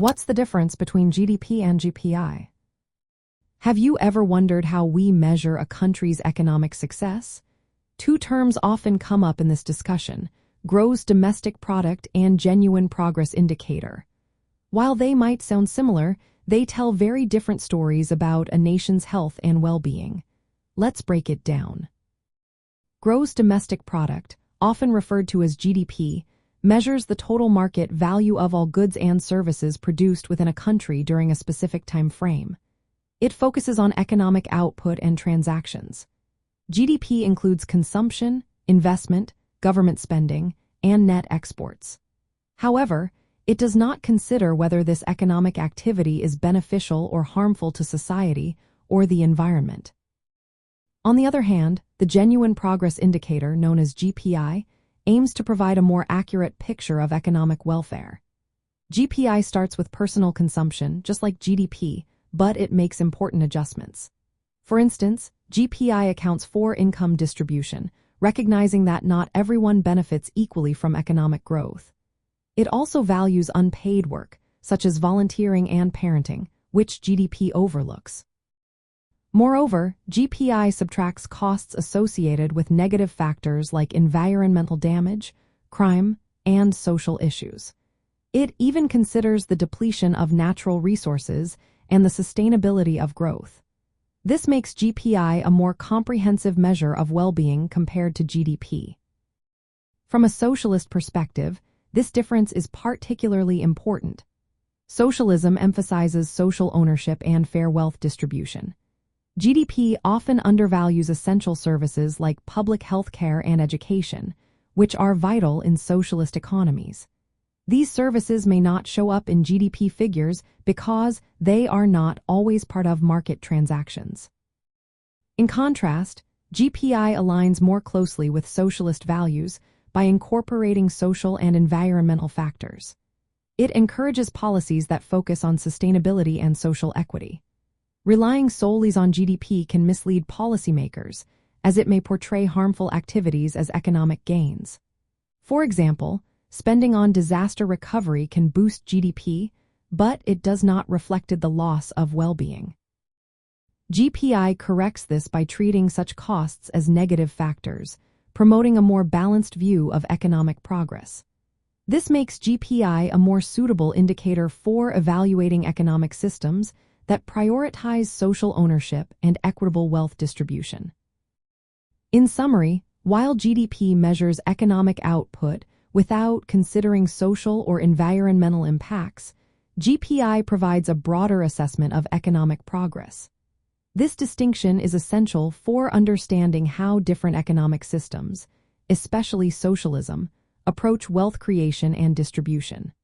What's the difference between GDP and GPI? Have you ever wondered how we measure a country's economic success? Two terms often come up in this discussion: gross domestic product and genuine progress indicator. While they might sound similar, they tell very different stories about a nation's health and well-being. Let's break it down. Gross domestic product, often referred to as GDP, measures the total market value of all goods and services produced within a country during a specific time frame. It focuses on economic output and transactions. GDP includes consumption, investment, government spending, and net exports. However, it does not consider whether this economic activity is beneficial or harmful to society or the environment. On the other hand, the genuine progress indicator, known as GPI, aims to provide a more accurate picture of economic welfare. GPI starts with personal consumption, just like GDP, but it makes important adjustments. For instance, GPI accounts for income distribution, recognizing that not everyone benefits equally from economic growth. It also values unpaid work, such as volunteering and parenting, which GDP overlooks. Moreover, GPI subtracts costs associated with negative factors like environmental damage, crime, and social issues. It even considers the depletion of natural resources and the sustainability of growth. This makes GPI a more comprehensive measure of well-being compared to GDP. From a socialist perspective, this difference is particularly important. Socialism emphasizes social ownership and fair wealth distribution. GDP often undervalues essential services like public health care and education, which are vital in socialist economies. These services may not show up in GDP figures because they are not always part of market transactions. In contrast, GPI aligns more closely with socialist values by incorporating social and environmental factors. It encourages policies that focus on sustainability and social equity. Relying solely on GDP can mislead policymakers, as it may portray harmful activities as economic gains. For example, spending on disaster recovery can boost GDP, but it does not reflect the loss of well-being. GPI corrects this by treating such costs as negative factors, promoting a more balanced view of economic progress. This makes GPI a more suitable indicator for evaluating economic systems that prioritize social ownership and equitable wealth distribution. In summary, while GDP measures economic output without considering social or environmental impacts, GPI provides a broader assessment of economic progress. This distinction is essential for understanding how different economic systems, especially socialism, approach wealth creation and distribution.